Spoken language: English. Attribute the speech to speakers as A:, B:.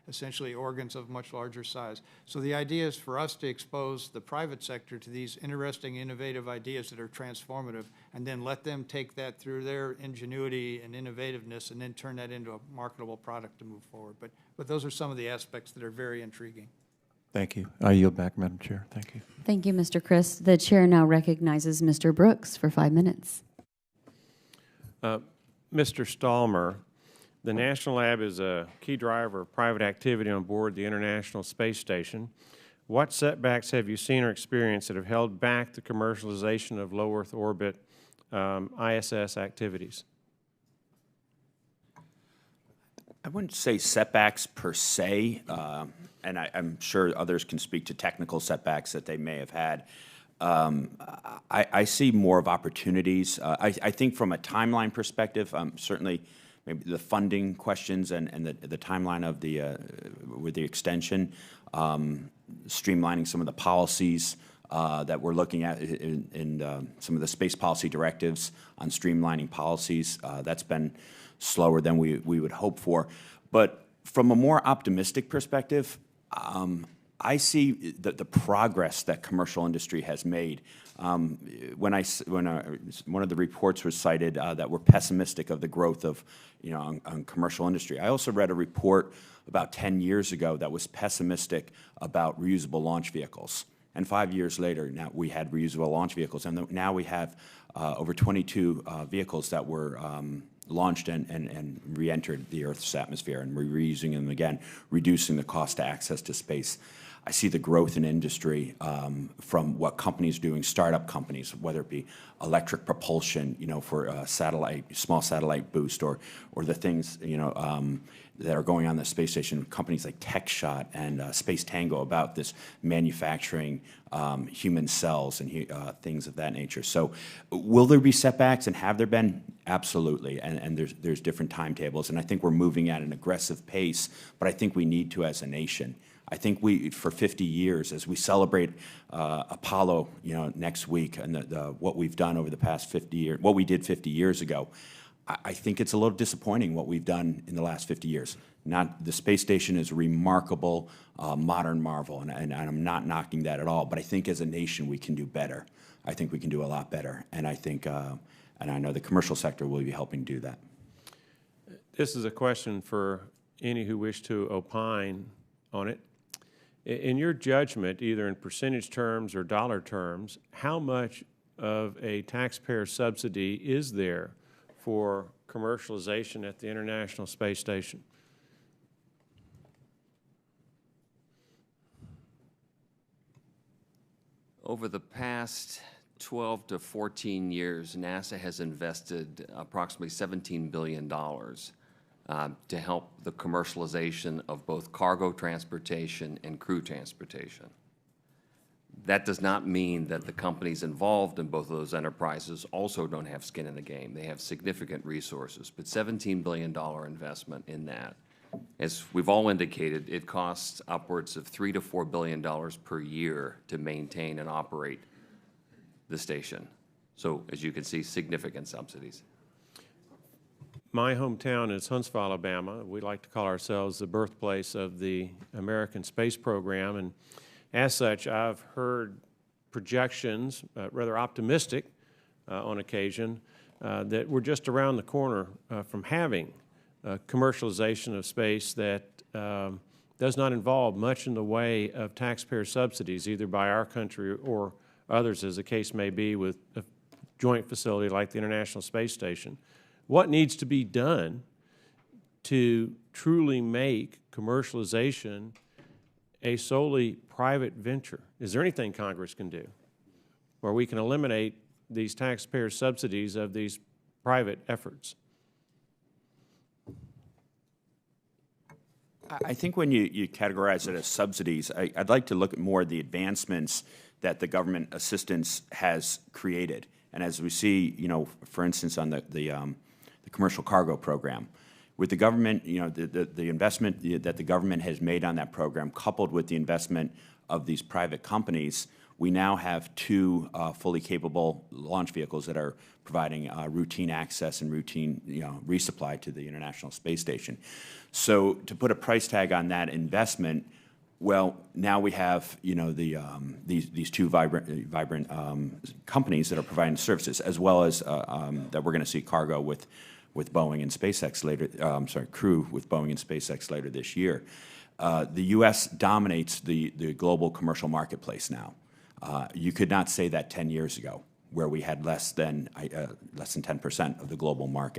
A: essentially organs of much larger size. So the idea is for us to expose the private sector to these interesting, innovative ideas that are transformative, and then let them take that through their ingenuity and innovativeness and then turn that into a marketable product to move forward. But those are some of the aspects that are very intriguing.
B: Thank you. I yield back, Madam Chair. Thank you.
C: Thank you, Mr. Christ. The chair now recognizes Mr. Brooks for 5 minutes.
D: Mr. Stallmer, the National Lab is a key driver of private activity on board the International Space Station. What setbacks have you seen or experienced that have held back the commercialization of low Earth orbit ISS activities?
E: I wouldn't say setbacks per se, and I'm sure others can speak to technical setbacks that they may have had. I see more of opportunities. I think from a timeline perspective, certainly maybe the funding questions and the timeline of with the extension, streamlining some of the policies that we're looking at in some of the space policy directives on streamlining policies. That's been slower than we would hope for. But from a more optimistic perspective, I see the progress that commercial industry has made. When one of the reports was cited that were pessimistic of the growth of, on commercial industry. I also read a report about 10 years ago that was pessimistic about reusable launch vehicles. And 5 years later, now we had reusable launch vehicles, and now we have over 22 vehicles that were launched and re-entered the Earth's atmosphere, and we're reusing them again, reducing the cost to access to space. I see the growth in industry from what companies are doing, startup companies, whether it be electric propulsion, for small satellite boost, or the things, that are going on the space station, companies like TechShot and Space Tango about this manufacturing human cells and things of that nature. So will there be setbacks, and have there been? Absolutely, and there's different timetables, and I think we're moving at an aggressive pace, but I think we need to as a nation. I think for 50 years, as we celebrate Apollo, next week, and what we've done over the past 50 years, what we did 50 years ago, I think it's a little disappointing what we've done in the last 50 years. The space station is a remarkable modern marvel, and I'm not knocking that at all, but I think as a nation we can do better. I think we can do a lot better, and I think, and I know the commercial sector will be helping do that.
D: This is a question for any who wish to opine on it. In your judgment, either in percentage terms or dollar terms, how much of a taxpayer subsidy is there for commercialization at the International Space Station?
F: Over the past 12 to 14 years, NASA has invested approximately $17 billion to help the commercialization of both cargo transportation and crew transportation. That does not mean that the companies involved in both of those enterprises also don't have skin in the game. They have significant resources, but $17 billion investment in that. As we've all indicated, it costs upwards of $3 to $4 billion per year to maintain and operate the station. So, as you can see, significant subsidies.
D: My hometown is Huntsville, Alabama. We like to call ourselves the birthplace of the American space program, and as such, I've heard projections, rather optimistic on occasion, that we're just around the corner from having commercialization of space that does not involve much in the way of taxpayer subsidies, either by our country or others, as the case may be with a joint facility like the International Space Station. What needs to be done to truly make commercialization a solely private venture? Is there anything Congress can do where we can eliminate these taxpayer subsidies of these private efforts?
E: I think when you categorize it as subsidies, I'd like to look at more of the advancements that the government assistance has created. And as we see, for instance, on the commercial cargo program, with the government, the investment that the government has made on that program, coupled with the investment of these private companies, We now have two fully capable launch vehicles that are providing routine access and routine, resupply to the International Space Station. So to put a price tag on that investment, well, now we have, these two vibrant companies that are providing services, as well as that we're going to see cargo with Boeing and SpaceX later. Crew with Boeing and SpaceX later this year. The U.S. dominates the global commercial marketplace now. You could not say that 10 years ago, where we had less than 10% of the global market.